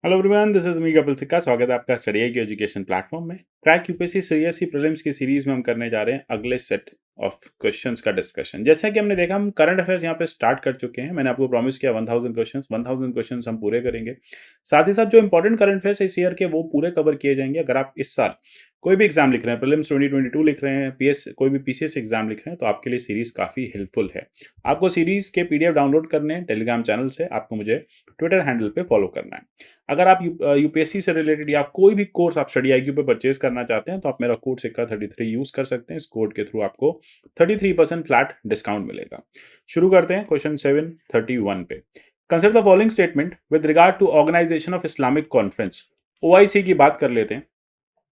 Hello everyone, this is me Kapil सिक्का। स्वागत है आपका स्टडी आई की एजुकेशन प्लेटफॉर्म में। क्रैक यूपीएससी सीएसई प्रीलिम्स की सीरीज में हम करने जा रहे हैं अगले सेट ऑफ क्वेश्चंस का डिस्कशन। जैसा कि हमने देखा, हम करंट अफेयर्स यहाँ पे स्टार्ट कर चुके हैं। मैंने आपको प्रॉमिस किया 1000 क्वेश्चंस हम पूरे करेंगे। साथ ही साथ जो इंपॉर्टेंट करंट अफेयर्स इस ईयर के वो पूरे कवर किए जाएंगे। अगर आप इस साल कोई भी एग्जाम लिख रहे हैं, प्रीलिम्स 2022 लिख रहे हैं, पीएस कोई भी पीसीएस एग्जाम लिख रहे हैं, तो आपके लिए सीरीज काफी हेल्पफुल है। आपको सीरीज के पीडीएफ डाउनलोड करने हैं टेलीग्राम चैनल से। आपको मुझे ट्विटर हैंडल पे फॉलो करना है। अगर आप यूपीएससी से रिलेटेड या कोई भी कोर्स आप स्टडी आईक्यू पे परचेज करना चाहते हैं, तो आप मेरा कोड सिक्का 33 यूज कर सकते हैं। इस कोड के थ्रू आपको 33% फ्लैट डिस्काउंट मिलेगा। शुरू करते हैं क्वेश्चन 731 पे। Consider the following statement with regard to Organisation of Islamic Conference. OIC की बात कर लेते हैं।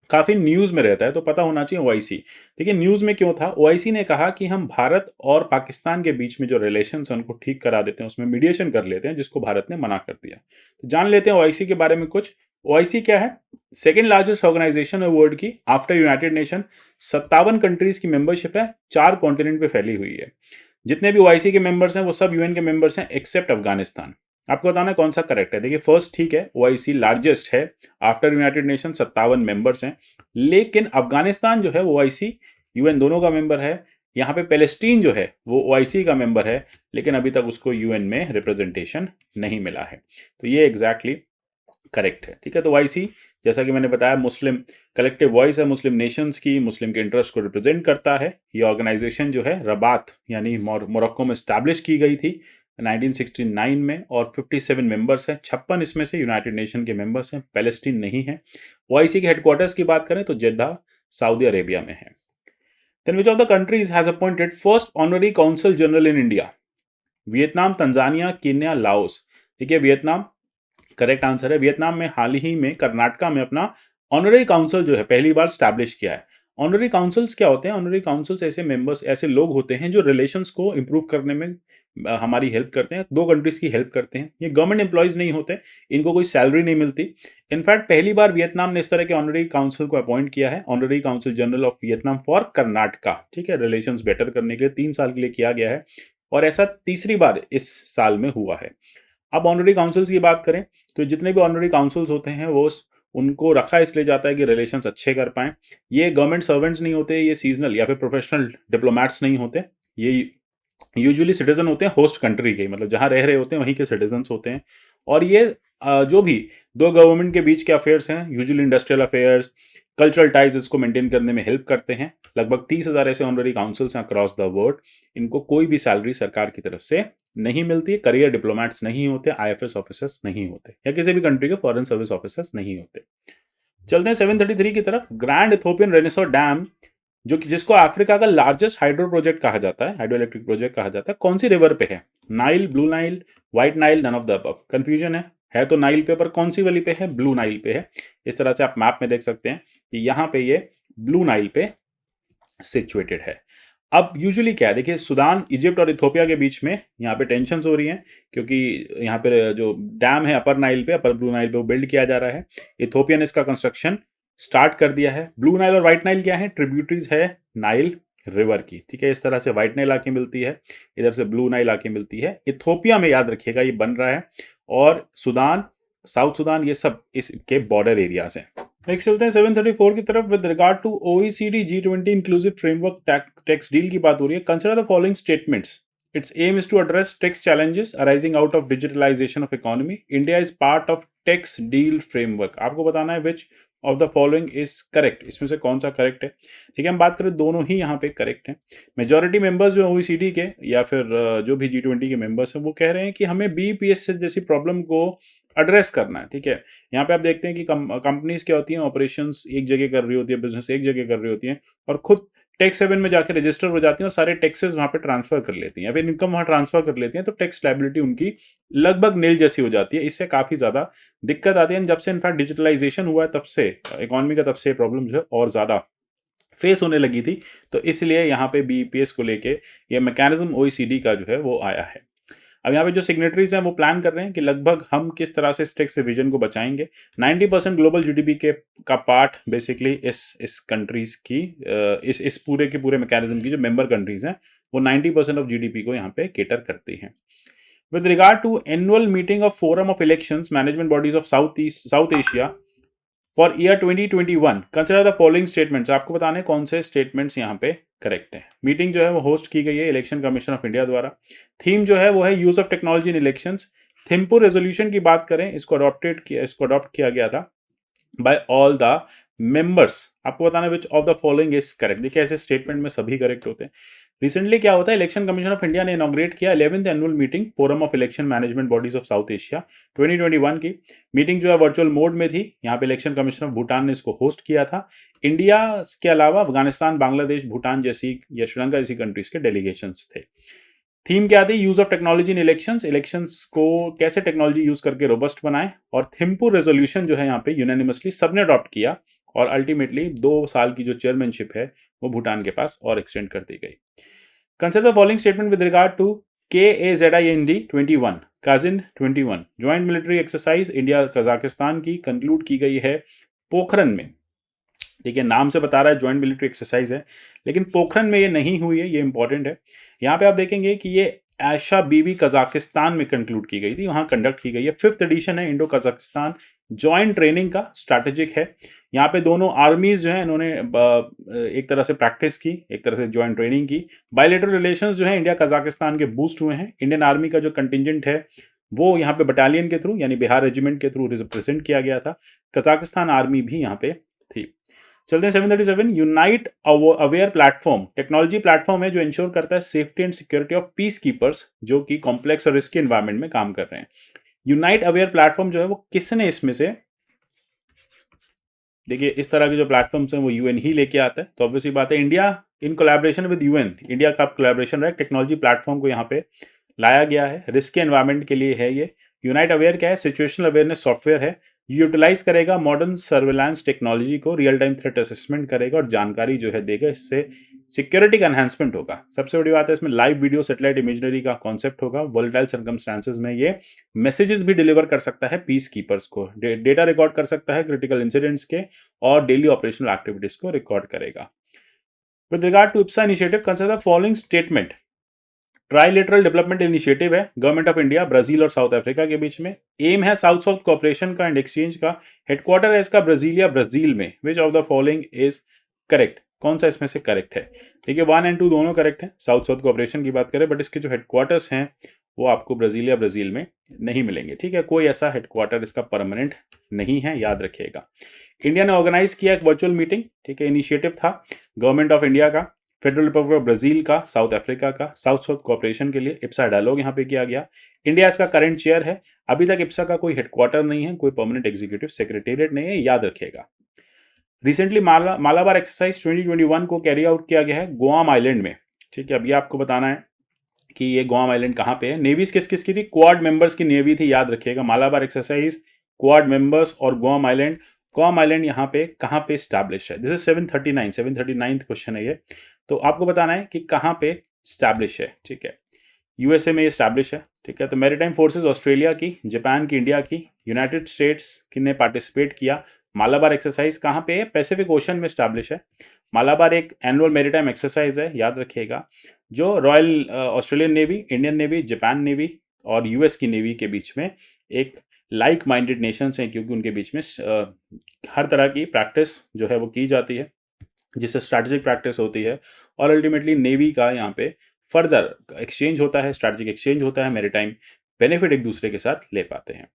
काफी न्यूज में रहता है, तो पता होना चाहिए ओआईसी। देखिए, न्यूज में क्यों था। ओआईसी ने कहा कि हम भारत और पाकिस्तान के बीच में जो रिलेशन है उनको ठीक करा देते हैं, उसमें मीडिएशन कर लेते हैं, जिसको भारत ने मना कर दिया। तो जान लेते हैं ओआईसी के बारे में कुछ। ओआईसी क्या है? सेकेंड लार्जेस्ट ऑर्गेनाइजेशन है वर्ल्ड की आफ्टर यूनाइटेड नेशन। 57 कंट्रीज की मेंबरशिप है, 4 कॉन्टिनेंट पे फैली हुई है। जितने भी ओआईसी के मेंबर्स हैं वो सब यूएन के मेंबर्स हैं एक्सेप्ट अफगानिस्तान। आपको बताना है कौन सा करेक्ट है। देखिए, फर्स्ट ठीक है, ओआईसी लार्जेस्ट है आफ्टर यूनाइटेड नेशन, 57 मेंबर्स हैं। लेकिन अफगानिस्तान जो है वो ओआईसी यूएन दोनों का मेंबर है। यहाँ पे पैलेस्टीन जो है वो ओआईसी का मेंबर है, लेकिन अभी तक उसको यूएन में रिप्रेजेंटेशन नहीं मिला है। तो ये एग्जैक्टली करेक्ट है। ठीक है, तो ओआईसी जैसा कि मैंने बताया मुस्लिम कलेक्टिव वॉइस है, मुस्लिम नेशंस की, मुस्लिम के इंटरेस्ट को रिप्रेजेंट करता है। ये ऑर्गेनाइजेशन जो है रबात यानी मोरक्को में स्टैब्लिश की गई थी 1969 में, और 57 मेंबर्स हैं। 56 इसमें से यूनाइटेड नेशन के मेंबर्स हैं, पैलेस्टीन नहीं है। ओआईसी के हेडक्वार्टर्स की बात करें तो जेद्दा सऊदी अरेबिया में है। Then which of the countries has appointed first honorary consul general in India? Vietnam, Tanzania, Kenya, Laos. देखिए, वियतनाम करेक्ट आंसर है। वियतनाम में हाल ही में कर्नाटका में अपना ऑनररी काउंसिल जो है पहली बार स्टैब्लिश किया है। ऑनररी काउंसिल्स क्या होते हैं? ऑनररी काउंसिल्स ऐसे मेंबर्स, ऐसे लोग होते हैं जो रिलेशंस को इंप्रूव करने में हमारी हेल्प करते हैं, दो कंट्रीज की हेल्प करते हैं। ये गवर्नमेंट एम्प्लॉयज नहीं होते, इनको कोई सैलरी नहीं मिलती। इनफैक्ट पहली बार वियतनाम ने इस तरह के ऑनररी काउंसिल को अपॉइंट किया है, honorary council general of Vietnam for Karnataka. ठीक है, रिलेशंस बेटर करने के लिए 3 साल के लिए किया गया है, और ऐसा तीसरी बार इस साल में हुआ है। अब ऑनररी काउंसिल्स की बात करें तो जितने भी ऑनररी काउंसिल्स होते हैं वो उनको रखा इसलिए जाता है कि रिलेशंस अच्छे कर पाएं। ये गवर्नमेंट सर्वेंट्स नहीं होते, ये सीजनल या फिर प्रोफेशनल डिप्लोमैट्स नहीं होते। ये यूजुअली सिटीजन होते हैं होस्ट कंट्री के, मतलब जहां रह रहे होते हैं वहीं के सिटीजन्स होते हैं। और ये जो भी दो गवर्नमेंट के बीच के अफेयर्स हैं, usually industrial affairs, cultural ties, इसको मेंटेन करने में हेल्प करते हैं। लगभग 30,000 ऐसे ऑनररी काउंसिल्स हैं अक्रॉस द वर्ल्ड। इनको कोई भी सैलरी सरकार की तरफ से नहीं मिलती। करियर डिप्लोमैट्स नहीं होते, आईएफएस ऑफिसर्स नहीं होते, या किसी भी कंट्री के फॉरेन सर्विस ऑफिसर्स नहीं होते। चलते हैं 733 की तरफ। ग्रैंड इथोपियन रेनेसो डैम, जो कि जिसको अफ्रीका का लार्जेस्ट हाइड्रो प्रोजेक्ट कहा जाता है, हाइड्रो इलेक्ट्रिक प्रोजेक्ट कहा जाता है, कौन सी रिवर पे है? Nile, blue Nile, white Nile, none of the above. Confusion है तो नाइल पे, पर कौन सी वाली पे है? ब्लू नाइल पे है। इस तरह से आप मैप में देख सकते हैं कि यहाँ पे ये ब्लू नाइल पे सिचुएटेड है। अब यूजुअली क्या है, देखिए, सूडान, इजिप्ट और इथोपिया के बीच में यहाँ पे टेंशन हो रही हैं, क्योंकि यहाँ पे जो डैम है अपर नाइल पे, अपर ब्लू नाइल पे, वो बिल्ड किया जा रहा है। इथोपिया ने इसका कंस्ट्रक्शन स्टार्ट कर दिया है। ब्लू नाइल और व्हाइट नाइल क्या है? ट्रिब्यूटरीज है नाइल रिवर की। ठीक है, इस तरह से व्हाइट नाइल आके मिलती है, इधर से ब्लू नाइल आके मिलती है। इथोपिया में याद रखिएगा ये बन रहा है, और सूडान, साउथ सूडान, ये सब इसके बॉर्डर एरियाज हैं। नेक्स्ट चलते हैं 734 की तरफ। With regard to OECD G20 inclusive framework tax deal की बात हो रही है। Consider the following statements. Its aim is to address tax challenges arising out of digitalisation of economy. India is part of tax deal framework. आपको बताना है which of the following is correct, इसमें से कौन सा करेक्ट है। ठीक है, हम बात करें दोनों ही यहाँ पे करेक्ट है। मेजॉरिटी मेंबर्स जो ओईसीडी के या फिर जो भी G20 के मेंबर्स हैं वो कह रहे हैं कि हमें बीपीएस जैसी प्रॉब्लम को एड्रेस करना है। ठीक है, यहाँ पे आप देखते हैं कि कंपनीज क्या होती हैं, ऑपरेशंस एक जगह कर रही होती है, बिजनेस एक जगह कर रही होती हैं, और खुद टैक्स हेवन में जाके रजिस्टर हो जाती हैं और सारे टैक्सेस वहाँ पे ट्रांसफर कर लेती हैं, या फिर इनकम वहाँ ट्रांसफर कर लेती हैं, तो टैक्स लायबिलिटी उनकी लगभग नील जैसी हो जाती है। इससे काफ़ी ज़्यादा दिक्कत आती है। जब से इनफैक्ट डिजिटलाइजेशन हुआ है तब से इकोनॉमी का, तब से प्रॉब्लम जो है और ज़्यादा फेस होने लगी थी। तो इसलिए यहाँ पे बीपीएस को लेके ये मैकेनिज्म ओईसीडी का जो है वो आया है। अब यहाँ पे जो सिग्नेटरीज हैं वो प्लान कर रहे हैं कि लगभग हम किस तरह से इस टैक्स एविजन को बचाएंगे। 90% ग्लोबल जीडीपी के का पार्ट बेसिकली इस कंट्रीज की, इस पूरे के पूरे मैकेनिज्म की जो मेंबर कंट्रीज हैं वो 90% ऑफ जीडीपी को यहाँ पे केटर करती हैं। With regard to annual meeting of Forum of Elections Management Bodies of South Asia for year 2021, consider the following statements. आपको बताने कौन से स्टेटमेंट्स यहाँ पे करेक्ट है। मीटिंग जो है वो होस्ट की गई है इलेक्शन कमीशन ऑफ इंडिया द्वारा। थीम जो है वो है use of technology in elections. Thimphu resolution की बात करें, इसको अडॉप्ट किया गया था बाय ऑल द मेंबर्स। आपको बताना विच of the following is correct. देखिए ऐसे स्टेटमेंट में सभी करेक्ट होते हैं। रिसेंटली क्या होता है, इलेक्शन कमीशन ऑफ इंडिया ने इनॉग्रेट किया 11th annual meeting forum of election management bodies of south Asia 2021 की मीटिंग जो है वर्चुअल मोड में थी। यहाँ पे इलेक्शन कमीशन ऑफ भूटान ने इसको होस्ट किया था। इंडिया के अलावा अफगानिस्तान, बांग्लादेश, भूटान जैसी या श्रीलंका जैसी कंट्रीज के डेलीगेशंस थे। थीम क्या थी, use of technology in elections, elections को कैसे टेक्नोलॉजी यूज करके रोबस्ट बनाए। और थिम्पू रेजोल्यूशन जो है यहाँ पे यूनानिमसली सबने अडॉप्ट किया और अल्टीमेटली 2 साल की जो चेयरमैनशिप है वो भूटान के पास और एक्सटेंड कर दी गई। Consider the following statement with regard to KAZIND 21 KAZIND 21 joint military exercise India Kazakhstan की कंक्लूड की गई है पोखरन में। देखिए नाम से बता रहा है ज्वाइंट मिलिट्री एक्सरसाइज है, लेकिन पोखरन में ये नहीं हुई है, ये इंपॉर्टेंट है। यहाँ पे आप देखेंगे कि ये आयशा बीबी कजाकिस्तान में कंक्लूड की गई थी, वहाँ कंडक्ट की गई है। 5th एडिशन है इंडो कजाकिस्तान जॉइंट ट्रेनिंग का, स्ट्रैटेजिक है। यहाँ पे दोनों आर्मीज जो है इन्होंने एक तरह से प्रैक्टिस की, एक तरह से जॉइंट ट्रेनिंग की। बायलैटरल रिलेशंस जो है इंडिया कजाकिस्तान के बूस्ट हुए हैं। इंडियन आर्मी का जो कंटिजेंट है वो यहाँ पे बटालियन के थ्रू यानी बिहार रेजिमेंट के थ्रू रिप्रेजेंट किया गया था। कजाकिस्तान आर्मी भी यहाँ पे थी। चलते हैं 737 unite aware platform technology platform है जो इंश्योर करता है safety and security of peace keepers जो कि कॉम्प्लेक्स और रिस्की एनवायरनमेंट में काम कर रहे हैं। यूनाइट अवेयर प्लेटफॉर्म जो है वो किसने इसमें से, देखिए इस तरह के जो प्लेटफॉर्म्स हैं वो यूएन ही लेके आता है। तो ऑब्वियसली बात है India in collaboration with UN, India का कोलैबोरेशन है, टेक्नोलॉजी प्लेटफॉर्म को यहाँ पे लाया गया है। रिस्की एनवायरनमेंट के लिए है ये। यूनाइट अवेयर क्या है, सिचुएशनल अवेयरनेस सॉफ्टवेयर है। यूटिलाइज करेगा मॉडर्न सर्वेलेंस टेक्नोलॉजी को, रियल टाइम थ्रेट असेसमेंट करेगा और जानकारी जो है देगा, इससे सिक्योरिटी का एनहांसमेंट होगा। सबसे बड़ी बात है इसमें लाइव वीडियो सैटेलाइट इमेजरी का कॉन्सेप्ट होगा। वोलेटाइल सर्कमस्टांसेस में ये मैसेजेस भी डिलीवर कर सकता है पीस कीपर्स को, डेटा रिकॉर्ड कर सकता है क्रिटिकल इंसिडेंट्स के और डेली ऑपरेशनल एक्टिविटीज को रिकॉर्ड करेगा। With regard to IBSA initiative consider the following statement. Trilateral development initiative है गवर्नमेंट ऑफ इंडिया, ब्राजील और साउथ अफ्रीका के बीच में। एम है साउथ साउथ कोऑपरेशन का एंड एक्सचेंज का। हेडक्वार्टर है इसका ब्राजीलिया, ब्राजील में। विच of the following is correct, कौन सा इसमें से करेक्ट है। देखिए 1 और 2 दोनों करेक्ट है साउथ साउथ कोऑपरेशन की बात करें, बट इसके जो हेडक्वार्टर्स हैं वो आपको ब्राजीलिया, ब्राजील में नहीं मिलेंगे। ठीक है, कोई ऐसा हेडक्वार्टर इसका परमानेंट नहीं है, याद रखिएगा। इंडिया ने ऑर्गेनाइज किया एक वर्चुअल मीटिंग, ठीक है, इनिशिएटिव था गवर्नमेंट ऑफ इंडिया का, फेडरल रिपब्लिक ऑफ ब्राजील का, साउथ अफ्रीका का, साउथ साउथ कोऑपरेशन के लिए इप्सा डायलॉग यहाँ पे किया गया। इंडिया इसका करंट चेयर है। अभी तक इप्सा का कोई हेडक्वार्टर नहीं है, कोई परमानेंट एग्जीक्यूटिव सेक्रेटेरिएट नहीं है, याद रखिएगा। रिसेंटली मालाबार एक्सरसाइज 2021 को कैरी आउट किया गया है गुआम आइलैंड में। ठीक है, अभी आपको बताना है कि ये गुआम आइलैंड कहाँ पे है। नेवीज किस किस की थी, क्वाड मेंबर्स की नेवी थी, याद रखिएगा। मालाबार एक्सरसाइज, क्वाड मेंबर्स और गुआम आइलैंड। गुआम आइलैंड यहाँ पे कहाँ पे स्टैब्लिश है, दिस इज 739 क्वेश्चन है ये। तो आपको बताना है कि कहाँ पे स्टैब्लिश है। ठीक है, यूएसए में ये स्टैब्लिश है। ठीक है, तो मैरीटाइम फोर्सेस ऑस्ट्रेलिया की, जापान की, इंडिया की, यूनाइटेड स्टेट्स की ने पार्टिसिपेट किया। मालाबार एक्सरसाइज कहाँ पे है, पैसिफिक ओशन में स्टैब्लिश है। मालाबार एक एनुअल मैरीटाइम एक्सरसाइज है, याद रखिएगा, जो royal Australian navy, Indian navy, Japan navy और यूएस की नेवी के बीच में एक लाइक माइंडेड नेशंस हैं, क्योंकि उनके बीच में हर तरह की प्रैक्टिस जो है वो की जाती है, जिससे स्ट्रैटेजिक प्रैक्टिस होती है और अल्टीमेटली नेवी का यहाँ पे फर्दर एक्सचेंज होता है, स्ट्रैटेजिक एक्सचेंज होता है, मैरीटाइम बेनिफिट एक दूसरे के साथ ले पाते हैं।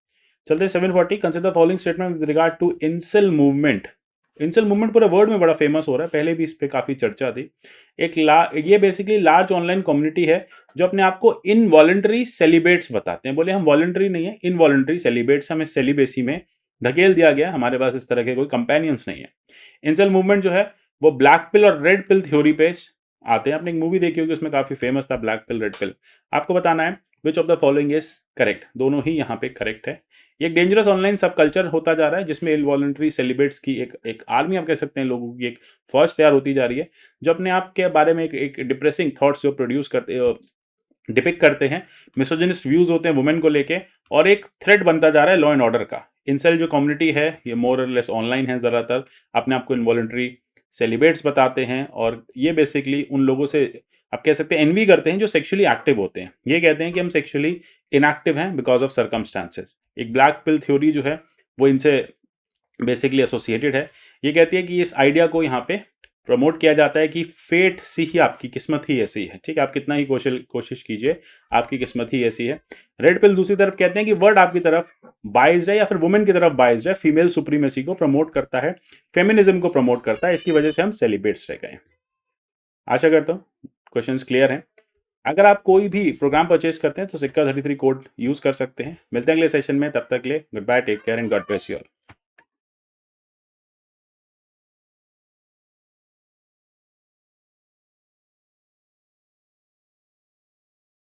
चलते हैं 740 consider the following statement with regard to incel movement. Incel movement पूरे वर्ल्ड में बड़ा फेमस हो रहा है, पहले भी इस पे काफी चर्चा थी। ये बेसिकली लार्ज ऑनलाइन कम्युनिटी है जो अपने आप को इनवॉलंटरी सेलिब्रेट्स बताते हैं। बोले हम वॉलंटरी नहीं है, इनवॉलंटरी सेलिब्रेट्स, हमें सेलिब्रेसी में धकेल दिया गया, हमारे पास इस तरह के कोई कंपेनियंस नहीं है। इंसेल मूवमेंट जो है वो ब्लैक पिल और रेड पिल थ्योरी पे आते हैं। आपने एक मूवी देखी होगी, उसमें काफी फेमस था ब्लैक पिल रेड पिल। आपको बताना है which of the following is correct, दोनों ही यहाँ पे करेक्ट है। ये एक डेंजरस ऑनलाइन सब कल्चर होता जा रहा है जिसमें इनवॉलंटरी सेलिब्रेट्स की एक आर्मी आप कह सकते हैं, लोगों की एक फौज तैयार होती जा रही है, जो अपने आप के बारे में एक डिप्रेसिंग थॉट्स जो प्रोड्यूस करते डिपिक्ट करते हैं, मिसोजिनिस्ट व्यूज होते हैं वुमेन को लेके, और एक थ्रेट बनता जा रहा है लॉ एंड ऑर्डर का। इंसेल जो कम्युनिटी है ये मोर और लेस ऑनलाइन है, ज़्यादातर अपने आप को इनवॉलंटरी सेलिब्रेट्स बताते हैं और ये बेसिकली उन लोगों से आप कह सकते हैं एनवी करते हैं जो सेक्सुअली एक्टिव होते हैं। ये कहते हैं कि हम सेक्सुअली इनएक्टिव हैं बिकॉज ऑफ सर्कमस्टांसेस। एक ब्लैक पिल थ्योरी जो है वो इनसे बेसिकली एसोसिएटेड है। ये कहती है कि इस आइडिया को यहाँ पे प्रमोट किया जाता है कि फेट सी ही आपकी किस्मत ही ऐसी है, ठीक है, आप कितना ही कोशिश कीजिए, आपकी किस्मत ही ऐसी है। रेड पिल दूसरी तरफ कहते हैं कि वर्ड आपकी तरफ बाइज्ड है या फिर वुमेन की तरफ बाइज्ड है, फीमेल सुप्रीमेसी को प्रमोट करता है, फेमिनिज्म को प्रमोट करता है, इसकी वजह से हम सेलिब्रेट्स रह गए। आशा करता हूँ क्वेश्चंस क्लियर हैं। अगर आप कोई भी प्रोग्राम परचेज करते हैं तो सिक्का 33 कोड यूज कर सकते हैं। मिलते हैं अगले सेशन में, तब तक के लिए goodbye, take care and God bless you all.